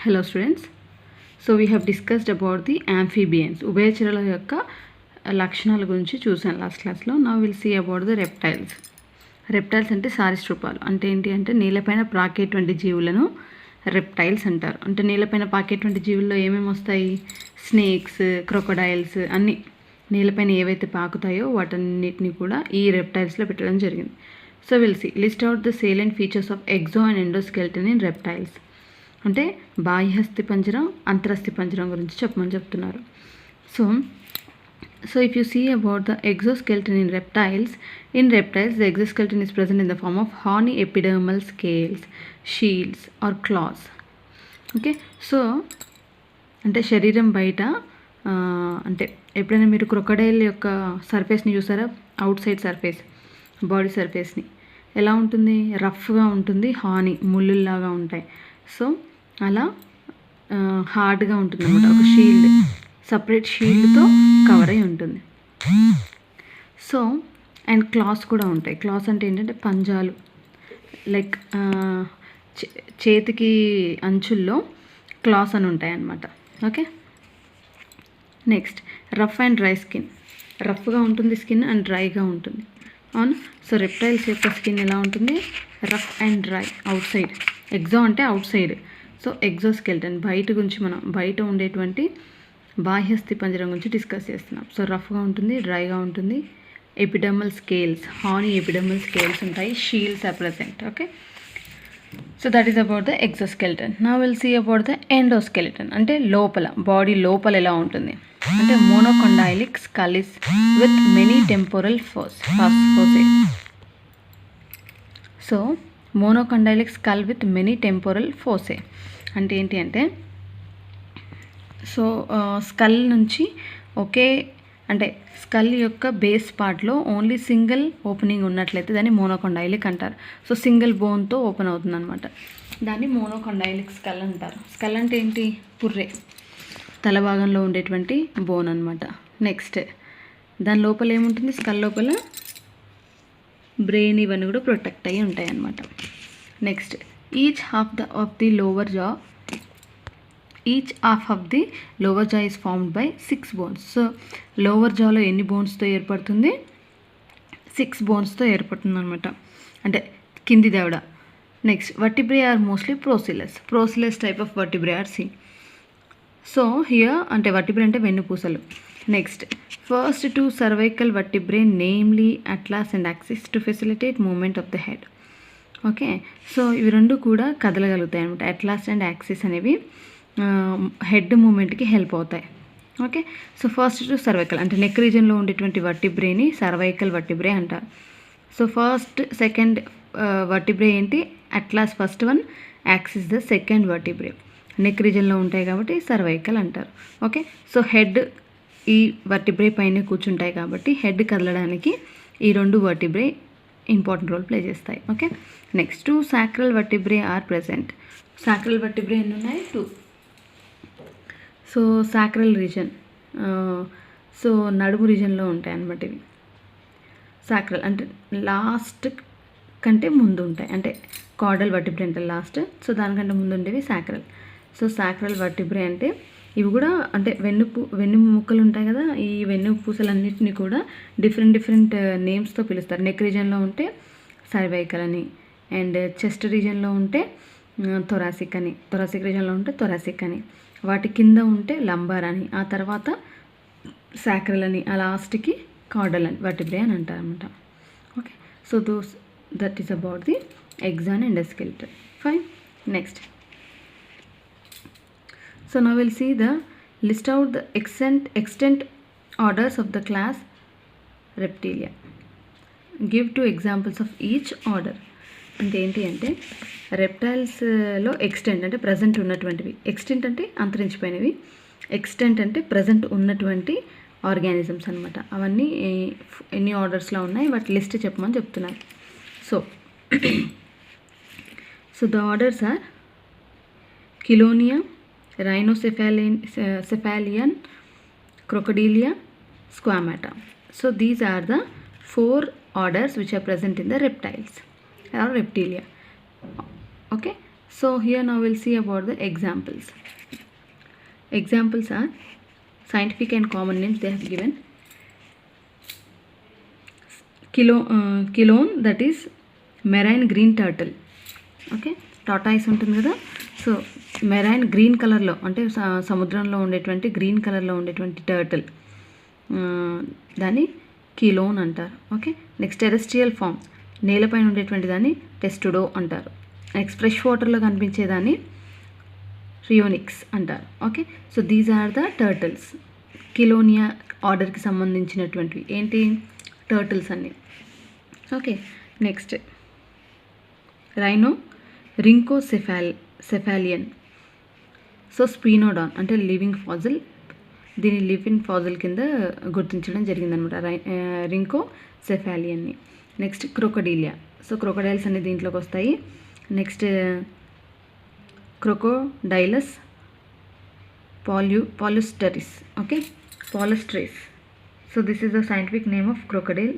Hello students. So we have discussed about the amphibians. ఉభయచరుల యొక్క లక్షణాల గురించి చూసాను లాస్ట్ క్లాస్లో. Now will see about the reptiles. Reptiles అంటే సారీసృపాలు. అంటే ఏంటి అంటే నీళ్ళపైన పాకేటువంటి జీవులను రెప్టైల్స్ అంటారు. అంటే నీళ్ళపైన పాకేటువంటి జీవుల్లో ఏమేమి వస్తాయి? స్నేక్స్, క్రొకడైల్స్ అన్నీ నీళ్ళపైన ఏవైతే పాకుతాయో వాటన్నిటిని కూడా ఈ రెప్టైల్స్లో పెట్టడం జరిగింది. So will see list out the salient features of exo and endoskeleton in reptiles. అంటే బాహ్యస్థి పంజరం, అంతరస్థి పంజరం గురించి చెప్పమని చెప్తున్నారు. So if you see about the exoskeleton in reptiles the exoskeleton is present in the form of horny epidermal scales, shields or claws. Okay, so అంటే శరీరం బయట అంటే ఎప్పుడైనా మీరు క్రొకడైల్ యొక్క సర్ఫేస్ని చూసారా? అవుట్ సైడ్ సర్ఫేస్, బాడీ సర్ఫేస్ని ఎలా ఉంటుంది? రఫ్గా ఉంటుంది, హానీ ముళ్ళుల్లాగా ఉంటాయి. సో అలా హార్డ్గా ఉంటుంది అన్నమాట. ఒక షీల్డ్, సపరేట్ షీల్డ్తో కవర్ అయి ఉంటుంది. సో అండ్ క్లాస్ కూడా ఉంటాయి. క్లాస్ అంటే ఏంటంటే పంజాలు, లైక్ చేతికి అంచుల్లో క్లాస్ అని ఉంటాయి అన్నమాట. Okay, next rough and dry skin. రఫ్గా ఉంటుంది స్కిన్ అండ్ డ్రైగా ఉంటుంది. అవును, సో రెప్టైల్స్ యొక్క స్కిన్ ఎలా ఉంటుంది? Rough and dry, out side. Exo అంటే అవుట్ సైడ్. సో ఎగ్జోస్కెల్టన్ బయట గురించి మనం బయట ఉండేటువంటి బాహ్యస్థి పంజరం గురించి డిస్కస్ చేస్తున్నాం. సో రఫ్గా ఉంటుంది, డ్రైగా ఉంటుంది. Epidermal scales, horny epidermal scales ఉంటాయి. Shields are present. Okay, so that is about the exoskeleton. Now will see about the endoskeleton. అంటే లోపల, బాడీ లోపల ఎలా ఉంటుంది అంటే monocondylic skull is with many temporal fossae. So monocondylic skull with many temporal fossae అంటే ఏంటి అంటే, so skull నుంచి ఒకే అంటే స్కల్ యొక్క బేస్ పార్ట్లో ఓన్లీ సింగిల్ ఓపెనింగ్ ఉన్నట్లయితే దాన్ని మోనోకొండైలిక్ అంటారు. సో సింగిల్ బోన్తో ఓపెన్ అవుతుంది అనమాట. దాన్ని మోనోకొండైలిక్ స్కల్ అంటారు. స్కల్ అంటే ఏంటి? పుర్రే, తల భాగంలో ఉండేటువంటి బోన్ అనమాట. నెక్స్ట్ దాని లోపల ఏముంటుంది? స్కల్ లోపల బ్రెయిన్ ఇవన్నీ కూడా ప్రొటెక్ట్ అయ్యి ఉంటాయి అన్నమాట. Next each half of the lower jaw is formed by 6 bones. So lower జాలో ఎన్ని బోన్స్తో ఏర్పడుతుంది? 6 బోన్స్తో ఏర్పడుతుంది అనమాట. అంటే కింది దవడ. Next vertebrae are mostly procoelous type of vertebrae are seen. So here అంటే వర్టిబ్రే అంటే వెన్నుపూసలు. Next first 2 cervical vertebrae namely atlas and axis to facilitate movement of the head. Okay, so ఇవి రెండు కూడా కదలగలుగుతాయి అనమాట. అట్లాస్ అండ్ యాక్సిస్ అనేవి head మూమెంట్కి హెల్ప్ అవుతాయి. ఓకే, సో ఫస్ట్ 2 cervical అంటే నెక్ రీజన్లో ఉండేటువంటి వర్టిబ్రేని సర్వైకల్ వర్టిబ్రే అంటారు. సో ఫస్ట్ సెకండ్ వర్టిబ్రే ఏంటి? Atlas first one, axis the second vertebrae. Neck రీజన్లో ఉంటాయి కాబట్టి సర్వైకల్ అంటారు. ఓకే, సో హెడ్ ఈ వర్టిబ్రే పైన కూర్చుంటాయి కాబట్టి హెడ్ కదలడానికి ఈ 2 వర్టిబ్రే ఇంపార్టెంట్ రోల్ ప్లే చేస్తాయి. Okay, next 2 sacral vertebrae are present. Sacral vertebrae ఎన్ని ఉన్నాయి? 2. సో సాక్రల్ రీజన్, సో నడుము రీజన్లో ఉంటాయి అన్నమాట ఇవి. సాక్రల్ అంటే లాస్ట్ కంటే ముందు ఉంటాయి. అంటే కార్డల్ వర్టిబ్రే అంటే లాస్ట్, సో దానికంటే ముందు ఉండేవి సాక్రల్. సో సాక్రల్ వర్టిబ్రే అంటే ఇవి కూడా అంటే వెన్ను ముక్కలు ఉంటాయి కదా, ఈ వెన్ను పూసలన్నింటినీ కూడా డిఫరెంట్ నేమ్స్తో పిలుస్తారు. నెక్ రీజన్లో ఉంటే సర్వైకల్ అని, అండ్ చెస్ట్ రీజన్లో ఉంటే థొరాసిక్ అని, థొరాసిక్ రీజన్లో ఉంటే థొరాసిక్ అని, వాటి కింద ఉంటే లంబార్ అని, ఆ తర్వాత సాక్రల్ అని, ఆ లాస్ట్కి కార్డల్ అని వర్టిబ్రే అని అంటారనమాట. Okay, so that is about the exo and endoskeleton. Fine, next. So now we'll see the list out the extent orders of the class Reptilia. Give 2 examples of each order. అంటే ఏంటి అంటే రెప్టైల్స్లో extant అంటే present ఉన్నటువంటివి. Extant అంటే అంతరించిపోయినవి. Extant అంటే present ఉన్నటువంటి ఆర్గానిజమ్స్ అనమాట. అవన్నీ ఎన్ని ఆర్డర్స్లో ఉన్నాయి వాటి లిస్ట్ చెప్పమని చెప్తున్నారు. So the orders are chelonia, rhinocephalian, crocodilia, squamata. So these are the 4 orders which are present in the reptiles or reptilia. Okay, So here now we'll see about the examples. Examples are scientific and common names they have given. Kilone, that is marine green turtle. Okay, tortoise ఉంటుంది కదా. So marine green కలర్లో అంటే సముద్రంలో ఉండేటువంటి green కలర్లో ఉండేటువంటి turtle, దాన్ని కిలోన్ అంటారు. ఓకే, నెక్స్ట్ టెరెస్ట్రియల్ ఫామ్, నేలపైన ఉండేటువంటి దాన్ని టెస్టుడో అంటారు. నెక్స్ట్ ఫ్రెష్ వాటర్లో కనిపించేదాన్ని రియోనిక్స్ అంటారు. Okay, so these are the turtles. Chelonia ఆర్డర్కి సంబంధించినటువంటివి ఏంటి, టర్టిల్స్ అన్నీ. Okay, next rhino rhynchocephalian. So sphenodon అంటే లివింగ్ ఫాజిల్, దీని లివింగ్ ఫాజిల్ కింద గుర్తించడం జరిగిందనమాట రింకోసెఫాలియన్ని. Next crocodilia. సో క్రొకడైల్స్ అన్ని దీంట్లోకి వస్తాయి. Next crocodylus palustris. Okay, palustris. So this is the scientific name of crocodile,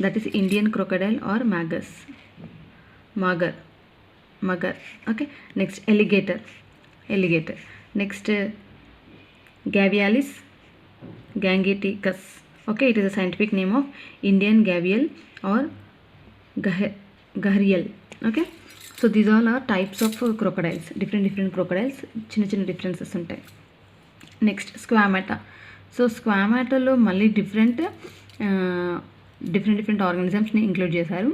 that is Indian crocodile or mugger. Okay, next alligator. Next Gavialis gangeticus. Okay, it is a scientific name of Indian gavial or gharial. Okay, so these all are types of crocodiles, different crocodiles, చిన్న differences ఉంటాయి. Next squamata. So స్క్వామాటాలో మళ్ళీ different ఆర్గానిజమ్స్ని include చేశారు.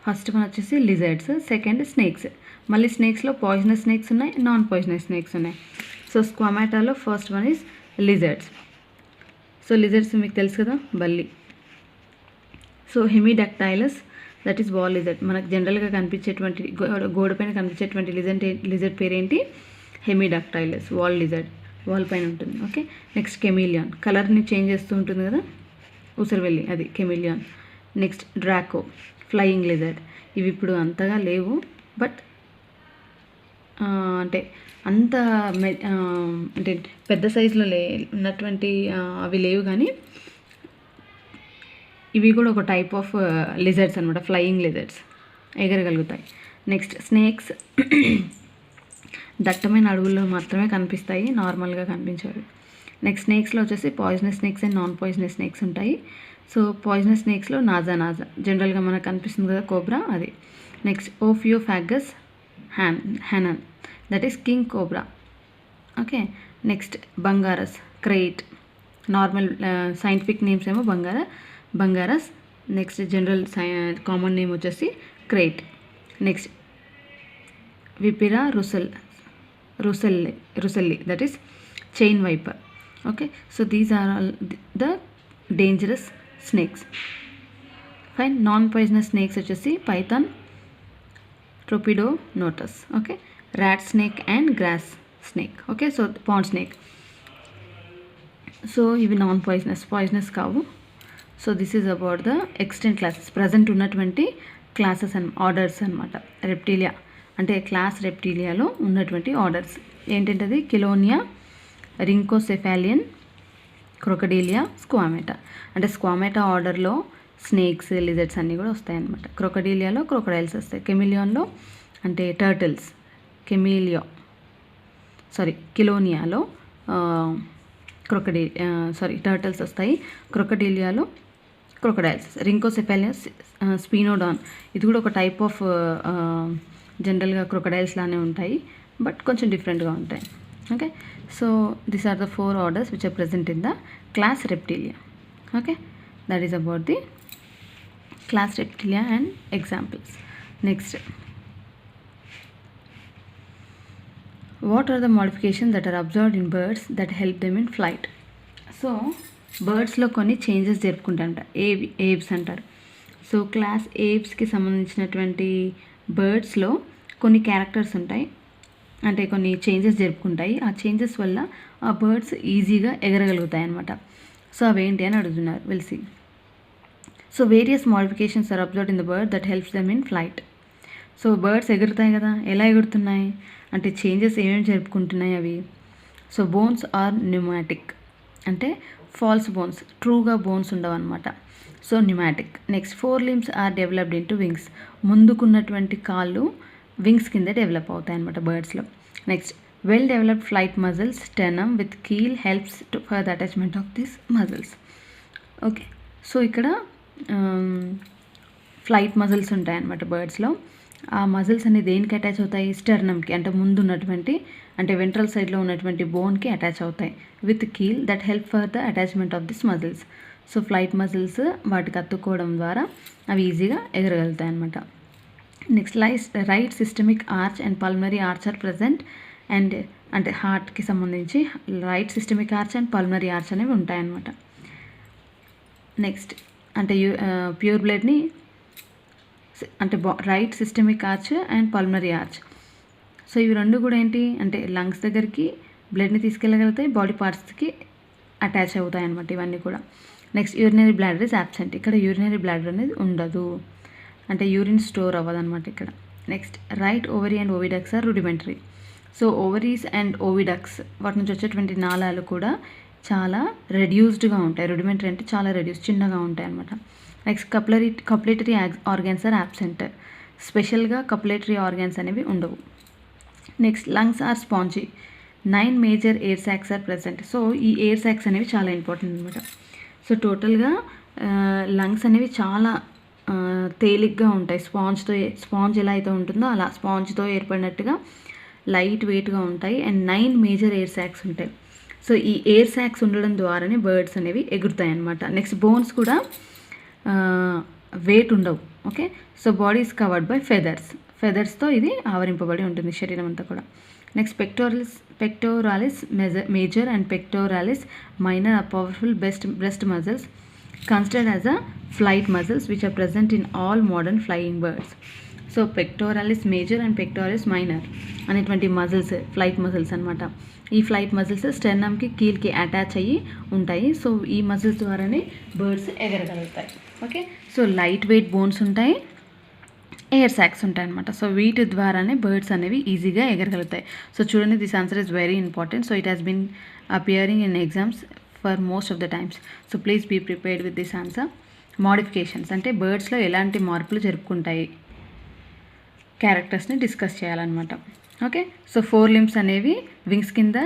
First one వచ్చేసి lizards, second snakes. మళ్ళీ స్నేక్స్లో poisonous snakes ఉన్నాయి, నాన్ పాయిజనస్ స్నేక్స్ ఉన్నాయి. సో స్క్వామాటాలో first one is lizards. So lizards మీకు తెలుసు కదా, బల్లి. So hemidactylus, that is wall lizard. మనకు జనరల్గా కనిపించేటువంటి గోడ పైన కనిపించేటువంటి లిజర్డ్ పేరేంటి, హెమిడాక్టైలస్, వాల్ లిజర్డ్, వాల్ పైన ఉంటుంది. ఓకే, నెక్స్ట్ కెమిలియాన్, కలర్ని చేంజ్ చేస్తూ ఉంటుంది కదా, ఉసరవెల్లి, అది కెమిలియాన్. Next Draco, flying lizard. ఇవి ఇప్పుడు అంతగా లేవు, బట్ అంటే అంత అంటే పెద్ద సైజులో ఉన్నటువంటి అవి లేవు, కానీ ఇవి కూడా ఒక టైప్ ఆఫ్ లిజర్డ్స్ అనమాట, ఫ్లయింగ్ లిజర్డ్స్, ఎగరగలుగుతాయి. నెక్స్ట్ స్నేక్స్ దట్టమైన అడవుల్లో మాత్రమే కనిపిస్తాయి, నార్మల్గా కనిపించారు. నెక్స్ట్ స్నేక్స్లో వచ్చేసి poisonous snakes and non poisonous snakes ఉంటాయి. సో పాయిజనస్ స్నేక్స్లో నాజా జనరల్గా మనకు కనిపిస్తుంది కదా, కోబ్రా, అది. Next ophiophagus hannah, that is king cobra. Okay, next bungarus, krait. Normal scientific names ఏమో bungarus. Next general common name వచ్చేసి krait. Next vipera russelli, that is chain viper. Okay, so these are all the dangerous snakes. Fine. Non poisonous snakes వచ్చేసి python, tropidonotus. Okay, rat snake and grass snake. Okay, so pond snake. So ఇవి non poisonous కావు. So this is about the extant classes, present ఉన్నటువంటి classes and orders అనమాట. Reptilia అంటే class రెప్టీలియాలో ఉన్నటువంటి orders ఏంటంటే కిలోనియా, రింకోసెఫాలియన్, క్రొకడీలియా, స్క్వామాటా. అంటే స్క్వామాటా ఆర్డర్లో స్నేక్స్, లిజర్డ్స్ అన్నీ కూడా వస్తాయన్నమాట. క్రొకడీలియాలో క్రొకడైల్స్ వస్తాయి. కెమిలియాన్లో అంటే టర్టిల్స్, కిలోనియాలో టర్టిల్స్ వస్తాయి. క్రొకడీలియాలో క్రొకడైల్స్. రింకోసెఫాలియస్, స్పీనోడాన్, ఇది కూడా ఒక టైప్ ఆఫ్ జనరల్గా క్రొకడైల్స్ లానే ఉంటాయి, బట్ కొంచెం డిఫరెంట్గా ఉంటాయి. Okay, so these are the 4 orders which are present in the class reptilia. Okay, that is about the class Reptilia and examples. Next, what are the modifications that are observed in birds that help them in flight? So బర్డ్స్లో కొన్ని changes జరుపుకుంటారంట, Aves అంటారు. So class ఏవ్స్కి సంబంధించినటువంటి బర్డ్స్లో కొన్ని characters ఉంటాయి, అంటే కొన్ని changes జరుపుకుంటాయి. ఆ changes వల్ల ఆ బర్డ్స్ ఈజీగా ఎగరగలుగుతాయి అన్నమాట. సో అవేంటి అని అడుగుతున్నారు, will see. So various modifications are observed in the bird that helps them in flight. So birds ఎగురుతాయి కదా, ఎలా ఎగురుతున్నాయి అంటే చేంజెస్ ఏమేమి జరుపుకుంటున్నాయి అవి. సో బోన్స్ ఆర్ న్యూమాటిక్, అంటే ఫాల్స్ బోన్స్, ట్రూగా బోన్స్ ఉండవు అనమాట. So pneumatic. Next 4 limbs are developed into wings, ముందుకున్నటువంటి కాళ్ళు వింగ్స్ కింద డెవలప్ అవుతాయి అన్నమాట బర్డ్స్లో. Next well developed flight muscles sternum with keel helps to for the attachment of this muscles. Okay, so ఇక్కడ ఫ్లైట్ మజిల్స్ ఉంటాయన్నమాట బర్డ్స్లో. ఆ మజిల్స్ అనేది దేనికి అటాచ్ అవుతాయి? స్టెర్నమ్కి, అంటే ముందు ఉన్నటువంటి అంటే వెంట్రల్ సైడ్లో ఉన్నటువంటి బోన్కి అటాచ్ అవుతాయి with keel that help for the attachment of this muscles. So flight muscles వాటికి అతుక్కోవడం ద్వారా అవి ఈజీగా ఎగరగలుగుతాయి అన్నమాట. Next right systemic arch and pulmonary arch are present. And అంటే హార్ట్కి సంబంధించి right systemic arch and pulmonary arch అనేవి ఉంటాయన్నమాట. నెక్స్ట్ అంటే ప్యూర్ బ్లడ్ని అంటే right systemic arch and pulmonary arch. So ఇవి రెండు కూడా ఏంటి అంటే లంగ్స్ దగ్గరికి బ్లడ్ని తీసుకెళ్ళగలుగుతాయి, బాడీ పార్ట్స్కి అటాచ్ అవుతాయి అన్నమాట ఇవన్నీ కూడా. Next urinary bladder is absent. ఇక్కడ యూరినరీ బ్లాడర్ అనేది ఉండదు, అంటే యూరిన్ స్టోర్ అవ్వదు అనమాట ఇక్కడ. Next right ovary and oviducts are rudimentary. So ovaries and oviducts వాటి నుంచి వచ్చేటువంటి నాళాలు కూడా చాలా రెడ్యూస్డ్గా ఉంటాయి. రూడిమెంటరీ అంటే చాలా చిన్నగా ఉంటాయి అనమాట. Next copulatory organs are absent. స్పెషల్గా కప్లేటరీ ఆర్గాన్స్ అనేవి ఉండవు. Next lungs are spongy. 9 major air sacs are present. So ఈ ఎయిర్ సాక్స్ అనేవి చాలా ఇంపార్టెంట్ అనమాట. సో టోటల్గా లంగ్స్ అనేవి చాలా తేలిగ్గా ఉంటాయి. స్పాంజ్ ఎలా అయితే ఉంటుందో అలా స్పాంజ్తో ఏర్పడినట్టుగా లైట్ వెయిట్గా ఉంటాయి. అండ్ 9 మేజర్ ఎయిర్ సాక్స్ ఉంటాయి. సో ఈ ఎయిర్ సాక్స్ ఉండడం ద్వారానే బర్డ్స్ అనేవి ఎగురుతాయి అన్నమాట. నెక్స్ట్ బోన్స్ కూడా వెయిట్ ఉండవు. Okay, so body is covered by ఫెదర్స్తో ఇది ఆవరింపబడి ఉంటుంది శరీరం అంతా కూడా. Next pectoralis major and pectoralis minor are powerful breast muscles considered as a flight muscles which are present in all modern flying birds. So pectoralis major and pectoralis minor అనేటువంటి muscles flight muscles అనమాట. ఈ flight muscles స్టెర్నమ్కి కీల్కి attach అయ్యి ఉంటాయి. So ఈ muscles ద్వారానే birds ఎగరగలుగుతాయి. Okay, so light weight bones ఉంటాయి, ఎయిర్ సాక్స్ ఉంటాయి అనమాట. సో వీటి ద్వారానే బర్డ్స్ అనేవి ఈజీగా ఎగరగలుగుతాయి. సో చూడండి, this answer is very important. So it has been appearing in exams for most of the times. So please be prepared with this answer. Modifications అంటే బర్డ్స్లో ఎలాంటి మార్పులు జరుపుకుంటాయి, క్యారెక్టర్స్ని డిస్కస్ చేయాలన్నమాట. ఓకే, సో 4 లింబ్స్ అనేవి వింగ్స్ కింద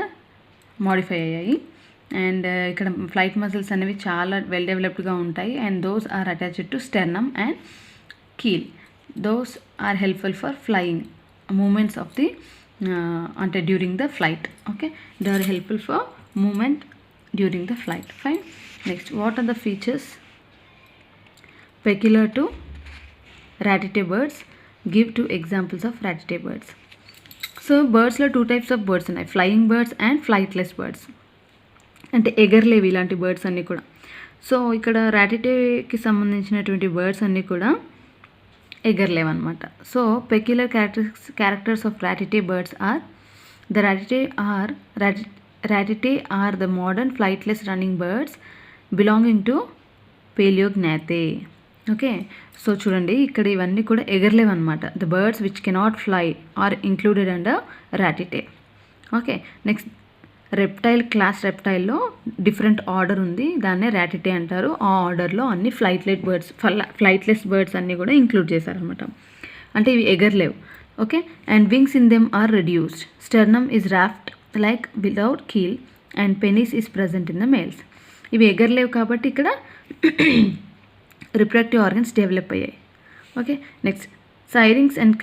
మోడిఫై అయ్యాయి. అండ్ ఇక్కడ ఫ్లైట్ మజిల్స్ అనేవి చాలా వెల్ డెవలప్డ్గా ఉంటాయి. And those are attached to sternum and keel. Those are helpful for flying movements of the అంటే during the flight. Okay, they are helpful for movement during the flight. Fine. Next what are the features peculiar to ratite birds? Give 2 examples of ratite birds. So బర్డ్స్లో 2 types of birds ఉన్నాయి, flying birds and flightless birds. అంటే ఎగర్లేవి ఇలాంటి birds అన్నీ కూడా. So ఇక్కడ రాటిటేకి సంబంధించినటువంటి birds అన్నీ కూడా ఎగర్లేవు అనమాట. So peculiar characters of ratitae birds are the ratitae are the modern flightless running birds belonging to palaeognathae. Okay, so చూడండి ఇక్కడ ఇవన్నీ కూడా ఎగర్లేవు అనమాట. The birds which cannot fly are included under ratitae. Okay, next reptile class. రెప్టైల్లో different order ఉంది, దాన్నే రాటిటే అంటారు. ఆ ఆర్డర్లో అన్ని ఫ్లైట్లెస్ బర్డ్స్ అన్నీ కూడా ఇంక్లూడ్ చేశారనమాట. అంటే ఇవి ఎగర్లేవు. Okay, and wings in them are reduced. Sternum is raft like without keel and penis is present in the males. ఇవి ఎగర్లేవు కాబట్టి ఇక్కడ రిప్రొడక్టివ్ ఆర్గన్స్ డెవలప్ అయ్యాయి. Okay, next syrinx and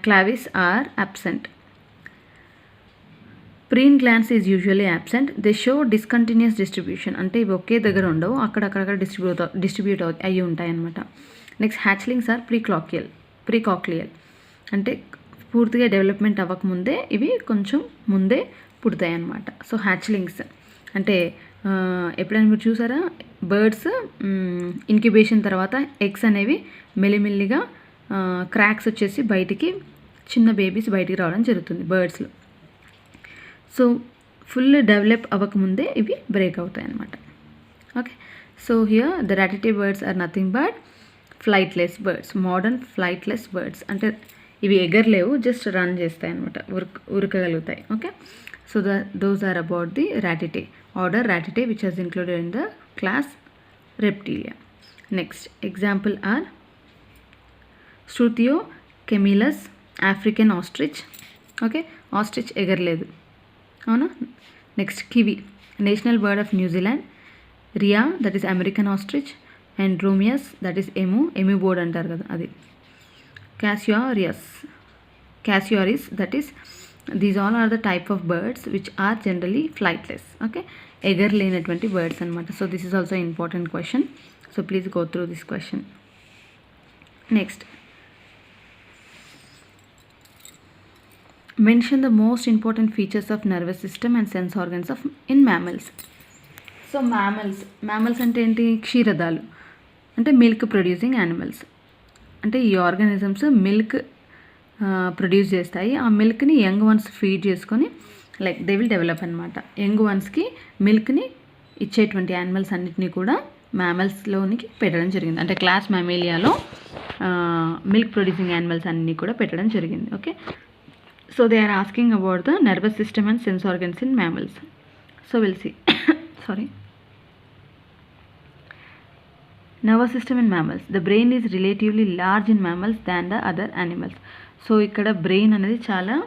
clavicles are absent. Preen glands is usually absent. They show discontinuous distribution. అంటే ఇవి ఒకే దగ్గర ఉండవు, అక్కడక్కడ డిస్ట్రిబ్యూట్ అయ్యి ఉంటాయి అన్నమాట. Next hatchlings are precocial. అంటే పూర్తిగా డెవలప్మెంట్ అవ్వకముందే ఇవి కొంచెం ముందే పుడతాయి అన్నమాట. సో హ్యాచ్లింగ్స్ అంటే ఎప్పుడైనా మీరు చూసారా, బర్డ్స్ ఇంక్యుబేషన్ తర్వాత ఎగ్స్ అనేవి మెల్లిమెల్లిగా క్రాక్స్ వచ్చేసి బయటికి చిన్న బేబీస్ బయటికి రావడం జరుగుతుంది బర్డ్స్లో. సో ఫుల్ డెవలప్ అవ్వకముందే ఇవి బ్రేక్ అవుతాయి అన్నమాట. Okay, so here the ratitae birds are nothing but flightless birds, modern flightless birds. అంటే ఇవి ఎగర్లేవు, జస్ట్ రన్ చేస్తాయి అన్నమాట, ఉరకగలుగుతాయి. Okay, so those are about the ratite, order ratite, which is included in the class Reptilia. Next example are Struthio, Camelus, African ostrich. Okay, ostrich ఎగరలేదు, అవునా. Next kiwi, national bird of New Zealand. Rhea, that is American ostrich. And dromaius, that is emu bird అంటారు కదా అది. Casuarius, that is, these all are the type of birds which are generally flightless. Okay, ఎగరలేనటువంటి birds అనమాట. So this is also important question. So please go through this question. Next, mention the most important features of nervous system and sense organs of in mammals. So mammals అంటే ఏంటి? క్షీరదాలు అంటే milk producing animals. అంటే ఈ organisms milk produce చేస్తాయి. ఆ మిల్క్ని young ones feed చేసుకొని like they will develop అనమాట. Young వన్స్కి మిల్క్ని ఇచ్చేటువంటి యానిమల్స్ అన్నిటినీ కూడా మ్యామల్స్లోనికి పెట్టడం జరిగింది. అంటే క్లాస్ మ్యామేలియాలో మిల్క్ ప్రొడ్యూసింగ్ యానిమల్స్ అన్నీ కూడా పెట్టడం జరిగింది. Okay, so they are asking about the nervous system and sense organs in mammals. So we'll see. Sorry. Nervous system in mammals. The brain is relatively large in mammals than the other animals. So ikkada brain anadi chala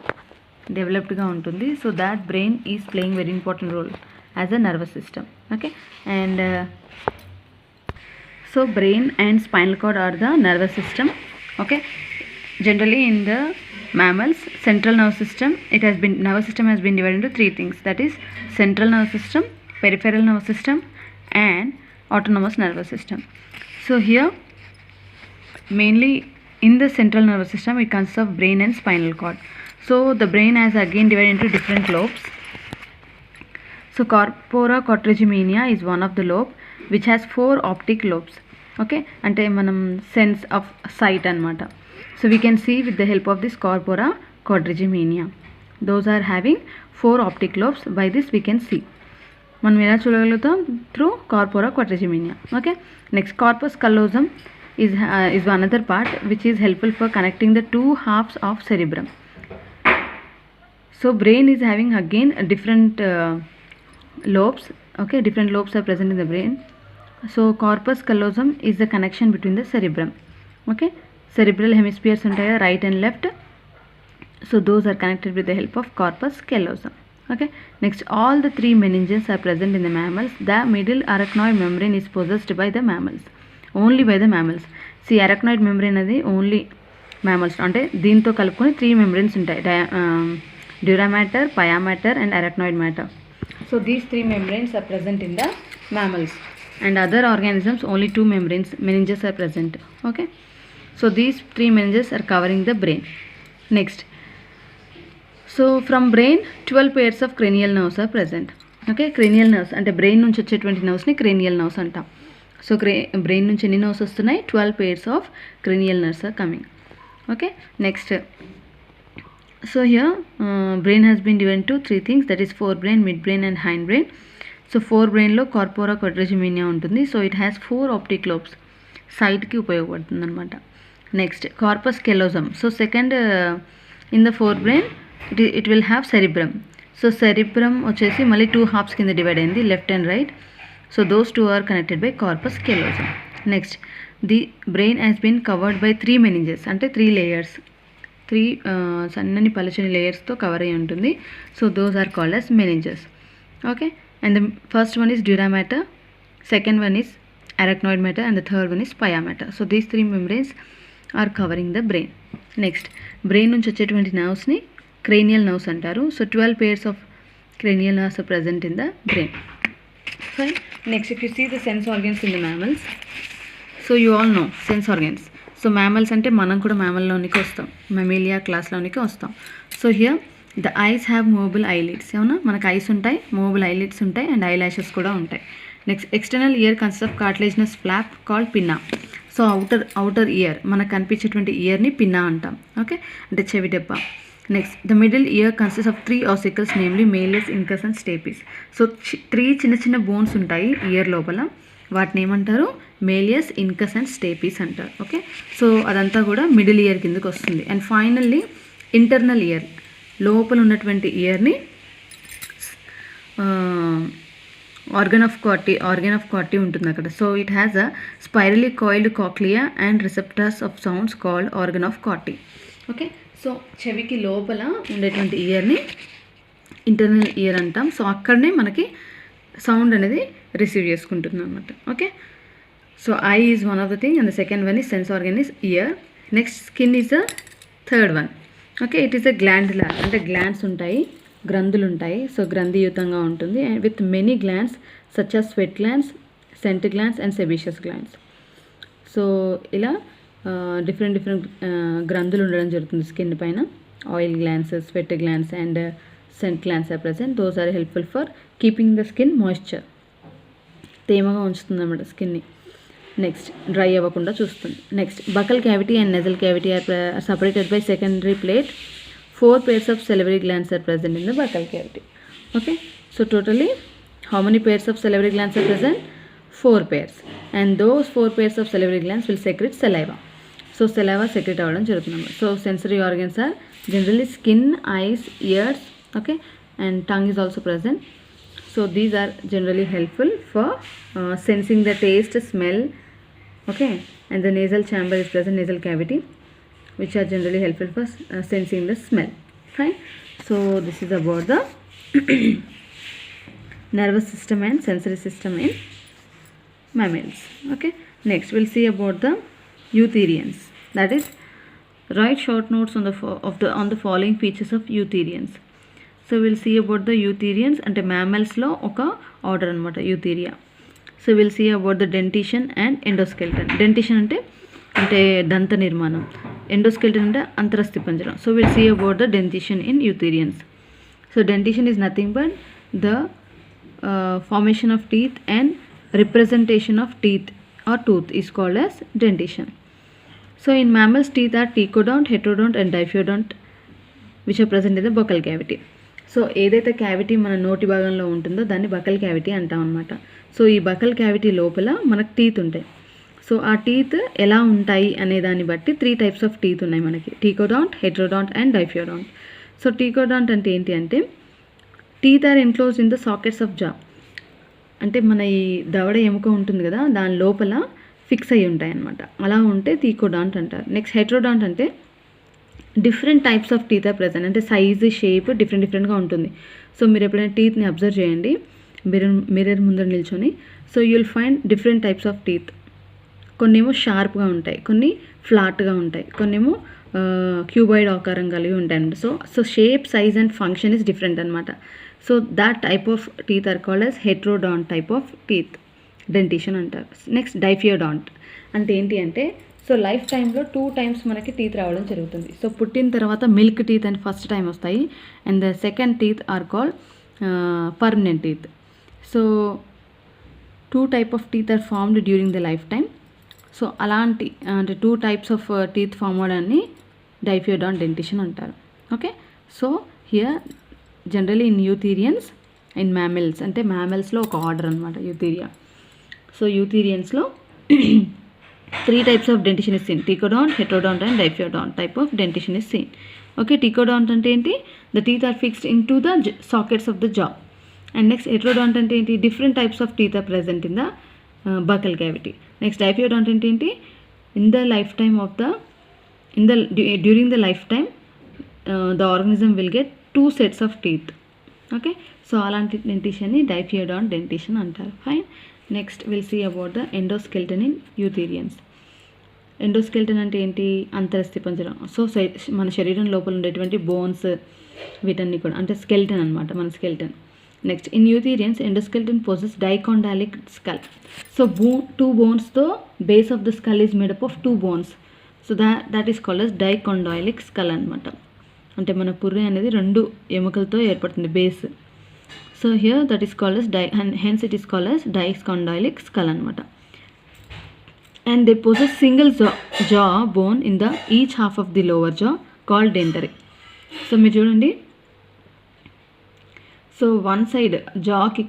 developed ga untundi. So that brain is playing very important role as a nervous system. Okay, and so brain and spinal cord are the nervous system. Okay, generally in the mammals, central nervous system, nervous system has been divided into three things, that is central nervous system, peripheral nervous system and autonomous nervous system. So here mainly in the central nervous system it consists of brain and spinal cord. So the brain has again divided into different lobes. So corpora quadrigemina is one of the lobe which has 4 optic lobes. Okay, ante manam sense of sight anamata. So we can see with the help of this corpora quadrigemina. Those are having 4 optic lobes. By this we can see. మనం ఎలా చూడగలుగుతాం? Through corpora quadrigemina. Okay, next corpus callosum is another part which is helpful for connecting the 2 halves of cerebrum. So brain is having again different lobes. Okay, different lobes are present in the brain. So corpus callosum is the connection between the cerebrum. Okay, cerebral hemispheres ఉంటాయి right and left. So those are connected with the help of corpus callosum. Okay, next, all the 3 meninges are present in the mammals. The middle arachnoid membrane is possessed by the mammals, only by the mammals. See, arachnoid membrane అది only mammals, అంటే దీంతో కలుపుకొని 3 membranes ఉంటాయి, dura mater, pia mater and arachnoid mater. So these 3 membranes are present in the mammals, and other organisms only 2 meninges are present. Okay, so these 3 meninges are covering the brain. Next, so from brain 12 pairs of cranial nerves are present. Okay, cranial nerves అంటే brain నుంచి వచ్చేటువంటి నర్వ్స్ని cranial nerves అంటాం. So brain నుంచి ఎన్ని nerves వస్తున్నాయి? 12 pairs of cranial nerves are coming. Okay, next, so here brain has been divided into 3 things, that is forebrain, midbrain and hindbrain. So forebrainలో corpora quadrigemina ఉంటుంది. So it has 4 optic lobes, సైట్కి ఉపయోగపడుతుంది అనమాట. Next, corpus callosum. So second in the forebrain it will have cerebrum. So cerebrum వచ్చేసి మళ్ళీ 2 halves కింద divide అయింది, left and right. So those 2 are connected by corpus callosum. Next, the brain has been covered by 3 meninges, అంటే 3 layers, 3 సన్నని పలుచని లేయర్స్తో cover అయి ఉంటుంది. So those are called as meninges. Okay, and the first one is dura mater, second one is arachnoid mater and the third one is pia mater. So these 3 membranes are covering the brain. Next, brain నుంచి వచ్చేటువంటి nervesని cranial nerves అంటారు. So 12 pairs of cranial nerves are present in the brain. Fine. Next, if you see the sense organs in the mammals, so you all know sense organs. So mammals అంటే మనం కూడా mammalలోనికి వస్తాం, mammalia క్లాస్లోనికి వస్తాం. So here the eyes have movable eyelids. అవునా, మనకు eyes ఉంటాయి, movable eyelids ఉంటాయి and eyelashes కూడా ఉంటాయి. Next, external ear consist of cartilaginous flap called pinna. So outer ear, మనకు కనిపించేటువంటి ఇయర్ని పిన్నా అంటాం. ఓకే, అంటే చెవి దెబ్బ. Next, the middle ear consist of 3 ossicles, namely malleus, incus and stapes. So 3 చిన్న చిన్న బోన్స్ ఉంటాయి ఇయర్ లోపల, వాటిని ఏమంటారు? మేలియస్, ఇన్కస్ అండ్ స్టేపిస్ అంటారు. ఓకే, సో అదంతా కూడా మిడిల్ ఇయర్ కిందకి వస్తుంది. అండ్ ఫైనల్లీ ఇంటర్నల్ ఇయర్, లోపల ఉన్నటువంటి ఇయర్ని ఆర్గన్ ఆఫ్ కార్టీ ఉంటుంది అక్కడ. So it has a స్పైరలీ coiled cochlea and receptors of sounds called organ of CAR-T. Okay, so చెవికి లోపల ఉండేటువంటి ఇయర్ని ఇంటర్నల్ ఇయర్ అంటాం. సో అక్కడనే మనకి సౌండ్ అనేది రిసీవ్ చేసుకుంటుంది అనమాట. Okay, so I is one of the thing and the second one is sense organ is year. Next skin is the third one. Okay, it is a glandular, అంటే glands ఉంటాయి, గ్రంథులు ఉంటాయి. So గ్రంథియుతంగా ఉంటుంది and with many glands such as sweat glands, scent glands and sebaceous glands. So ఇలా different గ్రంథులు ఉండడం జరుగుతుంది skin పైన. Oil glands, sweat glands and scent glands are present. Those are helpful for keeping the skin moisture. తేమగా ఉంచుతుంది అన్నమాట స్కిన్ని. Next dry అవ్వకుండా చూస్తుంది. Next buccal cavity and nasal cavity are separated by secondary plate. 4 pairs of salivary glands are present in the buccal cavity. Okay, so totally how many pairs of salivary glands are present? 4 pairs, and those 4 pairs of salivary glands will secrete saliva. So saliva secrete avadam jarugutundi. So sensory organs are generally skin, eyes, ears, okay, and tongue is also present. So these are generally helpful for sensing the taste, smell, okay, and the nasal chamber is present, nasal cavity, which are generally helpful for sensing the smell. Fine. So this is about the nervous system and sensory system in mammals. Okay, next we'll see about the eutherians. That is, write short notes on the following features of eutherians. So we'll see about the eutherians and mammals lo oka order anamata eutheria. So we'll see about the dentition and endoskeleton. Dentition అంటే దంత నిర్మాణం, endoskeleton అంటే అంతరస్థి పంజరం. So will see about the dentition in eutherians. So dentition is nothing but the formation of teeth and representation of teeth or tooth is called as dentition. So in mammals teeth are thecodont, heterodont and diphyodont which are present in the buccal cavity. So ఏదైతే cavity మన నోటి భాగంలో ఉంటుందో దాన్ని buckle cavity అంటాం అనమాట. So ఈ buckle cavity లోపల మనకు టీత్ ఉంటాయి. సో ఆ టీత్ ఎలా ఉంటాయి అనే దాన్ని బట్టి 3 types ఆఫ్ టీత్ ఉన్నాయి మనకి, టీకోడాంట్, హెట్రోడాంట్ అండ్ డైఫియోడాంట్. సో టీకోడాంట్ అంటే ఏంటి అంటే teeth are enclose in the sockets of jaw. అంటే మన ఈ దవడ ఎముక ఉంటుంది కదా, దాని లోపల ఫిక్స్ అయ్యి ఉంటాయి అన్నమాట. అలా ఉంటే టీకోడాంట్ అంటారు. నెక్స్ట్ హెట్రోడాంట్ అంటే different types of teeth are present, అంటే సైజు, షేప్ డిఫరెంట్గా ఉంటుంది. సో మీరు ఎప్పుడైనా టీత్ని అబ్జర్వ్ చేయండి మిర్రర్ ముందర నిల్చొని. So you will find different types of teeth. కొన్నేమో షార్ప్గా ఉంటాయి, కొన్ని ఫ్లాట్గా ఉంటాయి, కొన్నేమో క్యూబాయిడ్ ఆకారం కలిగి ఉంటాయి అన్నమాట. So shape, size and function is different అనమాట. So that type of teeth are called as heterodont type of teeth, dentition అంటారు. నెక్స్ట్ డైఫియోడాంట్ అంటే ఏంటి అంటే సో లైఫ్ టైంలో 2 times మనకి టీత్ రావడం జరుగుతుంది. సో పుట్టిన తర్వాత మిల్క్ టీత్ అని ఫస్ట్ టైం వస్తాయి and the second teeth are called permanent teeth. So 2 types of teeth are formed during the lifetime. So అలాంటి అంటే 2 types ఆఫ్ టీత్ ఫామ్ అవడాన్ని డైఫియోడాంట్ డెంటిషన్ అంటారు. Okay, so here generally in eutherians, in mammals అంటే మ్యామెల్స్లో ఒక order అనమాట eutheria. So యూథీరియన్స్లో 3 types of dentition is seen, thecodont, heterodont and diphyodont type of dentition is seen. Okay, thecodont అంటే ఏంటి, the teeth are fixed in to the sockets of the jaw. And next heterodont అంటే ఏంటి, different types of teeth are present in the buccal cavity. Next diphyodont అంటే ఏంటి, during the lifetime the organism will get 2 sets of teeth. Okay, so అలాంటి డెంటిషన్ని diphyodont dentition అంటారు. Fine. Next will see about the endoskeleton in eutherians. Endoskeleton అంటే ఏంటి, అంతరస్థి పంజరం. So మన శరీరం లోపల ఉండేటువంటి బోన్స్ వీటన్ని కూడా అంటే స్కెల్టన్ అనమాట, మన skeleton. Next in eutherians endoskeleton possess dicondylic skull. So 2 bonesతో base of the skull is made up of 2 bones. So that is called as dicondylic skull అనమాట. అంటే మన పుర్రె అనేది 2 ఎముకలతో ఏర్పడుతుంది base. So here that is called as hence it is called as dicondylic skull అనమాట. And they possess single jaw bone in the each half of the lower jaw called dentary. So మీరు చూడండి, so one side Jackie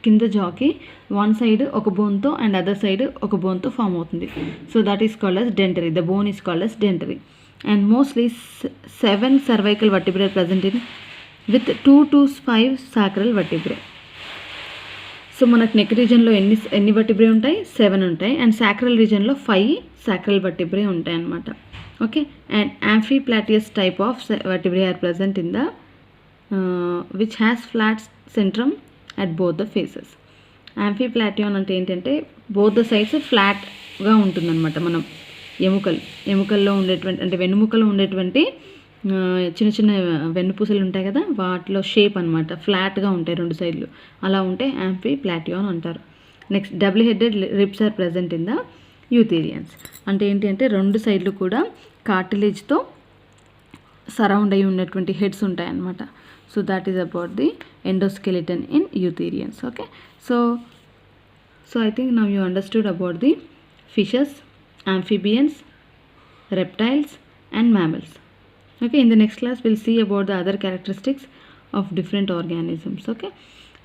కింద Jackie one side ఒక బోన్తో and other side ఒక బోన్తో form అవుతుంది. So that is called as dentary. The bone is called as dentary. And mostly 7 cervical vertebrae present in with 2 to 5 sacral vertebrae. So మనకు neck రీజన్లో ఎన్ని vertebrae ఉంటాయి, 7 ఉంటాయి. And sacral రీజన్లో 5 sacral vertebrae ఉంటాయి అన్నమాట. Okay, and amphiplateous type of vertebrae are present in the which has flat centrum at both the faces. యాంఫీప్లాటియోన్ అంటే ఏంటంటే బోత్ ద సైడ్స్ ఫ్లాట్గా ఉంటుందన్నమాట. మనం ఎముకల్లో ఉండేటువంటి అంటే వెన్నుముకలో ఉండేటువంటి చిన్న చిన్న వెన్నుపూసలు ఉంటాయి కదా, వాటిలో షేప్ అనమాట ఫ్లాట్గా ఉంటాయి రెండు సైడ్లు, అలా ఉంటే యాంఫీప్లాటియోన్ అంటారు. Next double headed ribs are present in the eutherians. అంటే ఏంటి అంటే రెండు సైడ్లు కూడా కార్టిలేజ్తో సరౌండ్ అయి ఉన్నటువంటి హెడ్స్ ఉంటాయి అన్నమాట. So that is about the endoskeleton in eutherians. Okay, so I think now you understood about the fishes, amphibians, reptiles and mammals. Okay, in the next class we'll see about the other characteristics of different organisms. Okay,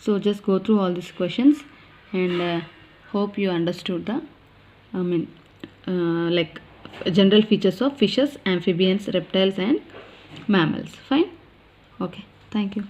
so just go through all these questions and hope you understood the like general features of fishes, amphibians, reptiles and mammals. Fine. Okay, thank you.